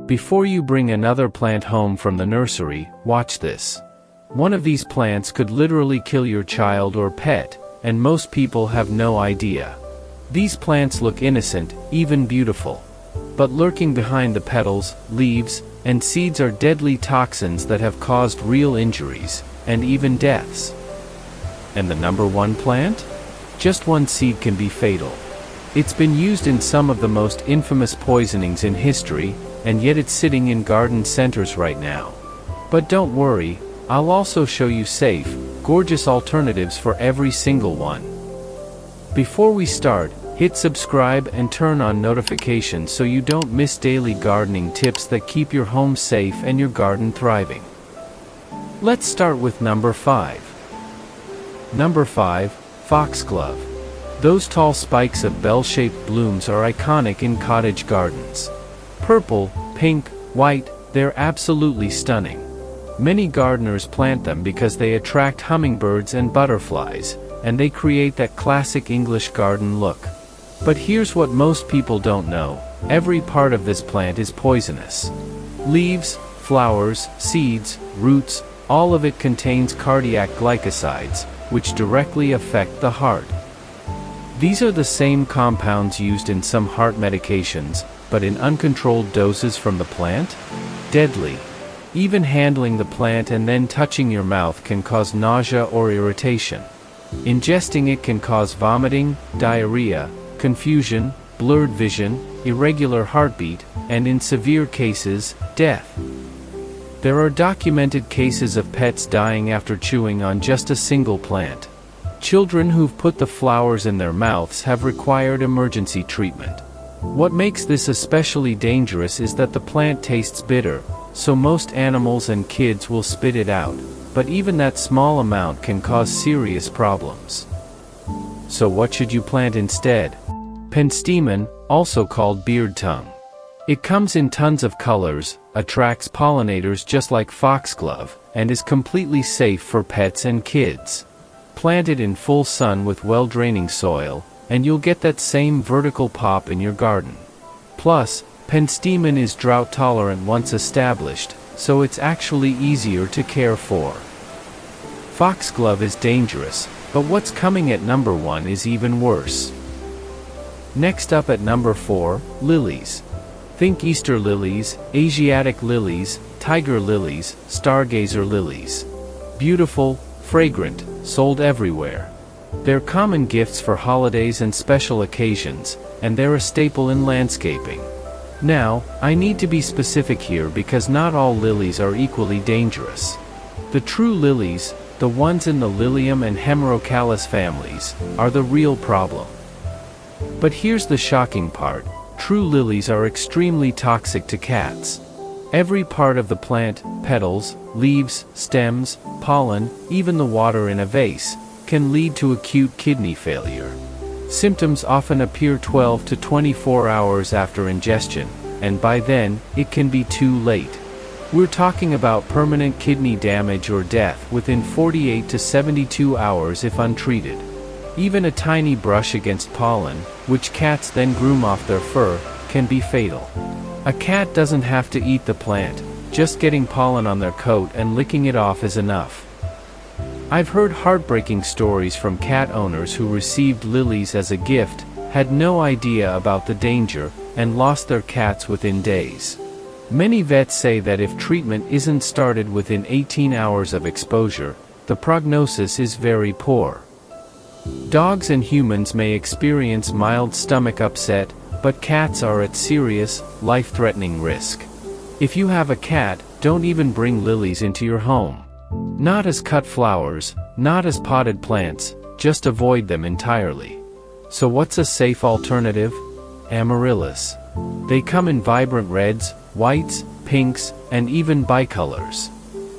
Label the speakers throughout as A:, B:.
A: Before you bring another plant home from the nursery, watch this. One of these plants could literally kill your child or pet, and most people have no idea. These plants look innocent, even beautiful. But lurking behind the petals, leaves, and seeds are deadly toxins that have caused real injuries, and even deaths. And the number one plant? Just one seed can be fatal. It's been used in some of the most infamous poisonings in history, and yet it's sitting in garden centers right now. But don't worry, I'll also show you safe, gorgeous alternatives for every single one. Before we start, hit subscribe and turn on notifications so you don't miss daily gardening tips that keep your home safe and your garden thriving. Let's start with number 5. Number 5, foxglove. Those tall spikes of bell-shaped blooms are iconic in cottage gardens. Purple, pink, white, they're absolutely stunning. Many gardeners plant them because they attract hummingbirds and butterflies, and they create that classic English garden look. But here's what most people don't know: every part of this plant is poisonous. Leaves, flowers, seeds, roots, all of it contains cardiac glycosides, which directly affect the heart. These are the same compounds used in some heart medications, but in uncontrolled doses from the plant? Deadly. Even handling the plant and then touching your mouth can cause nausea or irritation. Ingesting it can cause vomiting, diarrhea, confusion, blurred vision, irregular heartbeat, and in severe cases, death. There are documented cases of pets dying after chewing on just a single plant. Children who've put the flowers in their mouths have required emergency treatment. What makes this especially dangerous is that the plant tastes bitter, so most animals and kids will spit it out, but even that small amount can cause serious problems. So what should you plant instead? Penstemon, also called beard tongue. It comes in tons of colors, attracts pollinators just like foxglove, and is completely safe for pets and kids. Plant it in full sun with well-draining soil, and you'll get that same vertical pop in your garden. Plus, penstemon is drought-tolerant once established, so it's actually easier to care for. Foxglove is dangerous, but what's coming at number 1 is even worse. Next up at number 4, lilies. Think Easter lilies, Asiatic lilies, tiger lilies, stargazer lilies. Beautiful, fragrant, sold everywhere. They're common gifts for holidays and special occasions, and they're a staple in landscaping. Now, I need to be specific here because not all lilies are equally dangerous. The true lilies, the ones in the Lilium and Hemerocallis families, are the real problem. But here's the shocking part: true lilies are extremely toxic to cats. Every part of the plant, petals, leaves, stems, pollen, even the water in a vase, can lead to acute kidney failure. Symptoms often appear 12 to 24 hours after ingestion, and by then, it can be too late. We're talking about permanent kidney damage or death within 48 to 72 hours if untreated. Even a tiny brush against pollen, which cats then groom off their fur, can be fatal. A cat doesn't have to eat the plant, just getting pollen on their coat and licking it off is enough. I've heard heartbreaking stories from cat owners who received lilies as a gift, had no idea about the danger, and lost their cats within days. Many vets say that if treatment isn't started within 18 hours of exposure, the prognosis is very poor. Dogs and humans may experience mild stomach upset, but cats are at serious, life-threatening risk. If you have a cat, don't even bring lilies into your home. Not as cut flowers, not as potted plants, just avoid them entirely. So what's a safe alternative? Amaryllis. They come in vibrant reds, whites, pinks, and even bicolors.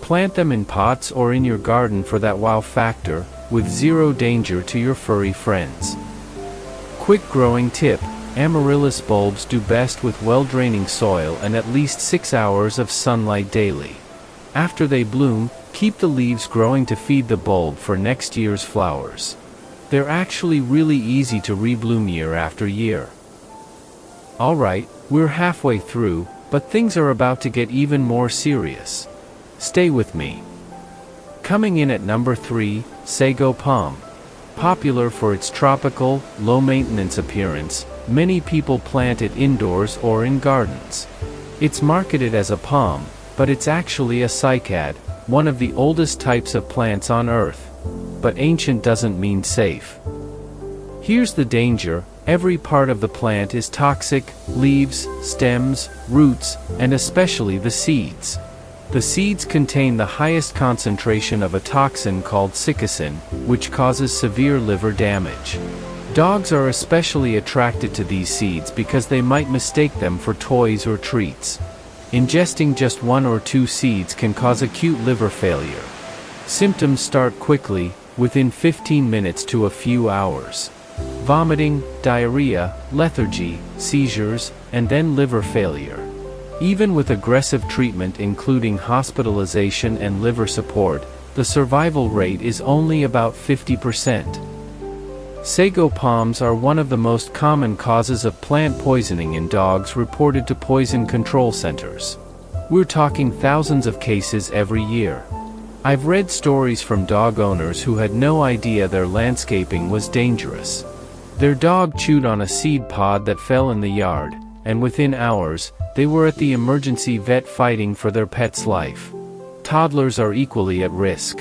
A: Plant them in pots or in your garden for that wow factor, with zero danger to your furry friends. Quick growing tip: amaryllis bulbs do best with well-draining soil and at least 6 hours of sunlight daily. After they bloom, keep the leaves growing to feed the bulb for next year's flowers. They're actually really easy to rebloom year after year. Alright, we're halfway through, But things are about to get even more serious. Stay with me. Coming in at number 3, sago palm. Popular for its tropical, low-maintenance appearance, many people plant it indoors or in gardens. It's marketed as a palm, but it's actually a cycad, one of the oldest types of plants on Earth. But ancient doesn't mean safe. Here's the danger: every part of the plant is toxic: leaves, stems, roots, and especially the seeds. The seeds contain the highest concentration of a toxin called ricin, which causes severe liver damage. Dogs are especially attracted to these seeds because they might mistake them for toys or treats. Ingesting just 1 or 2 seeds can cause acute liver failure. Symptoms start quickly, within 15 minutes to a few hours. Vomiting, diarrhea, lethargy, seizures, and then liver failure. Even with aggressive treatment including hospitalization and liver support, the survival rate is only about 50%. Sago palms are one of the most common causes of plant poisoning in dogs reported to poison control centers. We're talking thousands of cases every year. I've read stories from dog owners who had no idea their landscaping was dangerous. Their dog chewed on a seed pod that fell in the yard, and within hours, they were at the emergency vet fighting for their pet's life. Toddlers are equally at risk.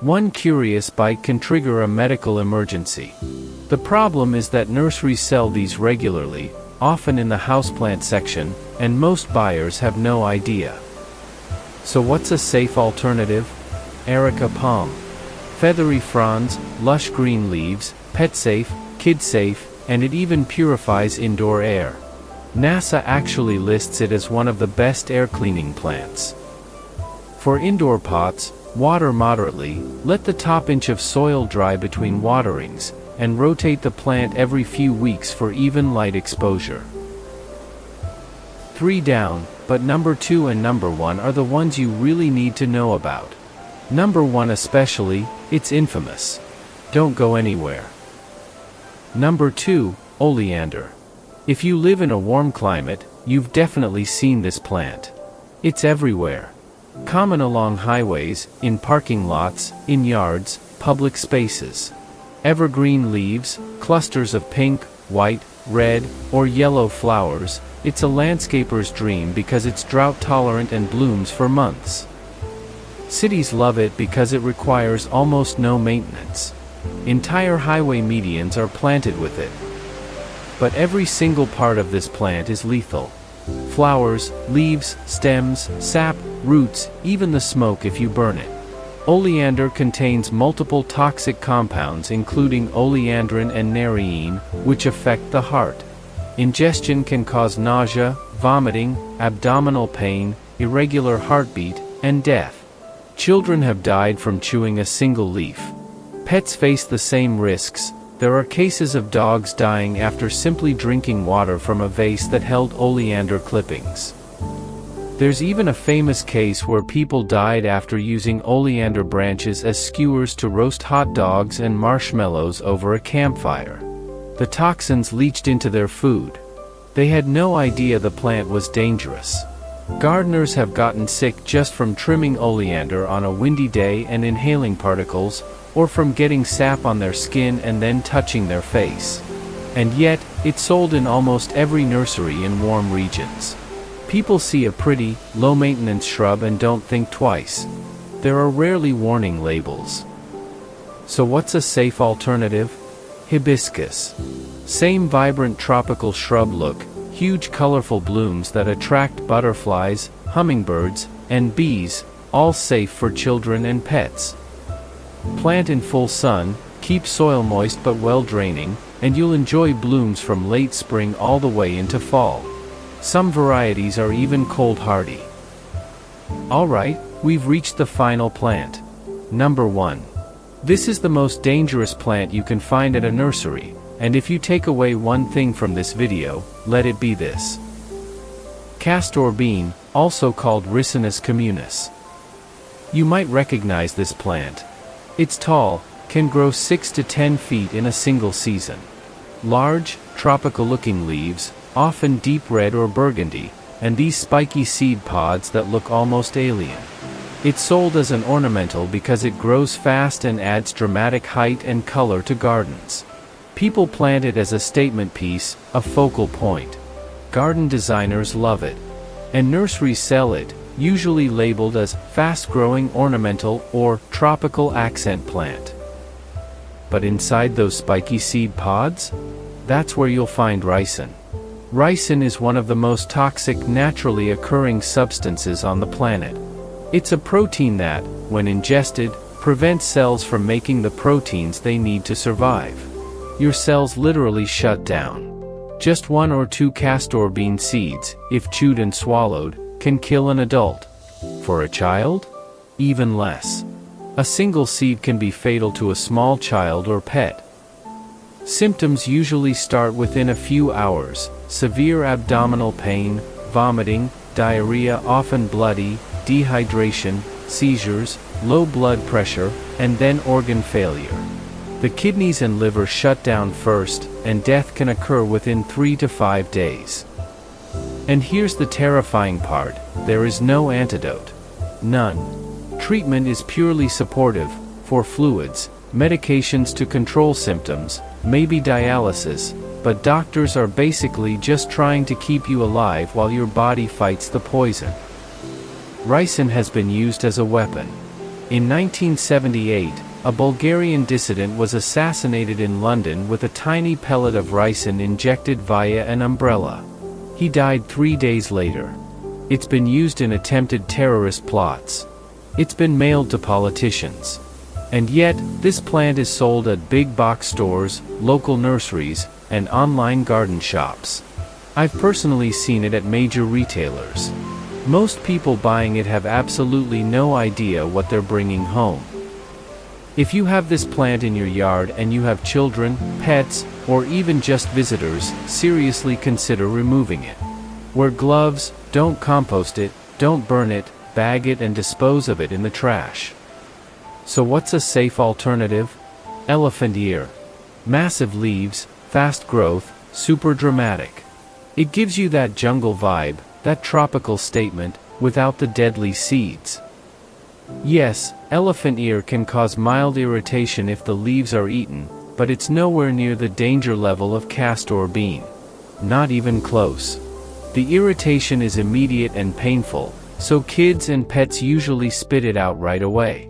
A: One curious bite can trigger a medical emergency. The problem is that nurseries sell these regularly, often in the houseplant section, and most buyers have no idea. So what's a safe alternative? Erica palm. Feathery fronds, lush green leaves, pet-safe, kid-safe, and it even purifies indoor air. NASA actually lists it as one of the best air cleaning plants. For indoor pots, water moderately, let the top inch of soil dry between waterings, and rotate the plant every few weeks for even light exposure. 3 down, but number 2 and number 1 are the ones you really need to know about. Number 1 especially, it's infamous. Don't go anywhere. Number 2, oleander. If you live in a warm climate, you've definitely seen this plant. It's everywhere. Common along highways, in parking lots, in yards, public spaces. Evergreen leaves, clusters of pink, white, red, or yellow flowers. It's a landscaper's dream because it's drought tolerant and blooms for months. Cities love it because it requires almost no maintenance. Entire highway medians are planted with it. But every single part of this plant is lethal. Flowers, leaves, stems, sap, roots, even the smoke if you burn it. Oleander contains multiple toxic compounds including oleandrin and nerine, which affect the heart. Ingestion can cause nausea, vomiting, abdominal pain, irregular heartbeat, and death. Children have died from chewing a single leaf. Pets face the same risks. There are cases of dogs dying after simply drinking water from a vase that held oleander clippings. There's even a famous case where people died after using oleander branches as skewers to roast hot dogs and marshmallows over a campfire. The toxins leached into their food. They had no idea the plant was dangerous. Gardeners have gotten sick just from trimming oleander on a windy day and inhaling particles, or from getting sap on their skin and then touching their face. And yet, it's sold in almost every nursery in warm regions. People see a pretty, low-maintenance shrub and don't think twice. There are rarely warning labels. So what's a safe alternative? Hibiscus. Same vibrant tropical shrub look, huge colorful blooms that attract butterflies, hummingbirds, and bees, all safe for children and pets. Plant in full sun, keep soil moist but well draining, and you'll enjoy blooms from late spring all the way into fall. Some varieties are even cold hardy. Alright, we've reached the final plant. Number 1. This is the most dangerous plant you can find at a nursery, and if you take away one thing from this video, let it be this. Castor bean, also called Ricinus communis. You might recognize this plant. It's tall, can grow 6 to 10 feet in a single season. Large, tropical-looking leaves, often deep red or burgundy, and these spiky seed pods that look almost alien. It's sold as an ornamental because it grows fast and adds dramatic height and color to gardens. People plant it as a statement piece, a focal point. Garden designers love it. And nurseries sell it, usually labeled as fast-growing ornamental or tropical accent plant. But inside those spiky seed pods? That's where you'll find ricin. Ricin is one of the most toxic naturally occurring substances on the planet. It's a protein that, when ingested, prevents cells from making the proteins they need to survive. Your cells literally shut down. Just 1 or 2 castor bean seeds, if chewed and swallowed, can kill an adult. For a child? Even less. A single seed can be fatal to a small child or pet. Symptoms usually start within a few hours: severe abdominal pain, vomiting, diarrhea, often bloody, dehydration, seizures, low blood pressure, and then organ failure. The kidneys and liver shut down first, and death can occur within 3 to 5 days. And here's the terrifying part: there is no antidote. None. Treatment is purely supportive, for fluids, medications to control symptoms, maybe dialysis, but doctors are basically just trying to keep you alive while your body fights the poison. Ricin has been used as a weapon. In 1978, a Bulgarian dissident was assassinated in London with a tiny pellet of ricin injected via an umbrella. He died 3 days later. It's been used in attempted terrorist plots. It's been mailed to politicians. And yet, this plant is sold at big box stores, local nurseries, and online garden shops. I've personally seen it at major retailers. Most people buying it have absolutely no idea what they're bringing home. If you have this plant in your yard and you have children, pets, or even just visitors, seriously consider removing it. Wear gloves, don't compost it, don't burn it, bag it and dispose of it in the trash. So what's a safe alternative? Elephant ear. Massive leaves, fast growth, super dramatic. It gives you that jungle vibe, that tropical statement, without the deadly seeds. Yes, elephant ear can cause mild irritation if the leaves are eaten, but it's nowhere near the danger level of castor bean. Not even close. The irritation is immediate and painful, so kids and pets usually spit it out right away.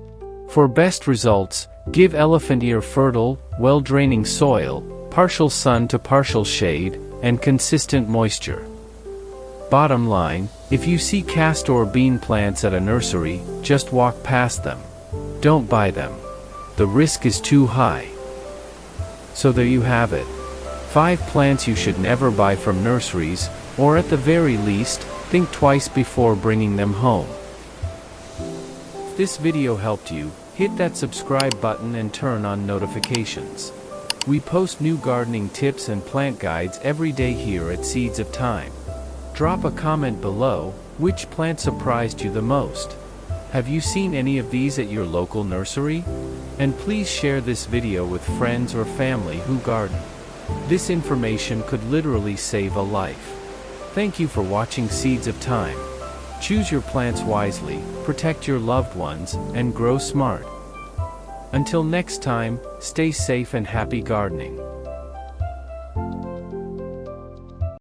A: For best results, give elephant ear fertile, well-draining soil, partial sun to partial shade, and consistent moisture. Bottom line, if you see castor bean plants at a nursery, just walk past them. Don't buy them. The risk is too high. So there you have it. 5 plants you should never buy from nurseries, or at the very least, think twice before bringing them home. If this video helped you, hit that subscribe button and turn on notifications. We post new gardening tips and plant guides every day here at Seeds of Time. Drop a comment below, which plant surprised you the most? Have you seen any of these at your local nursery? And please share this video with friends or family who garden. This information could literally save a life. Thank you for watching Seeds of Time. Choose your plants wisely, protect your loved ones, and grow smart. Until next time, stay safe and happy gardening.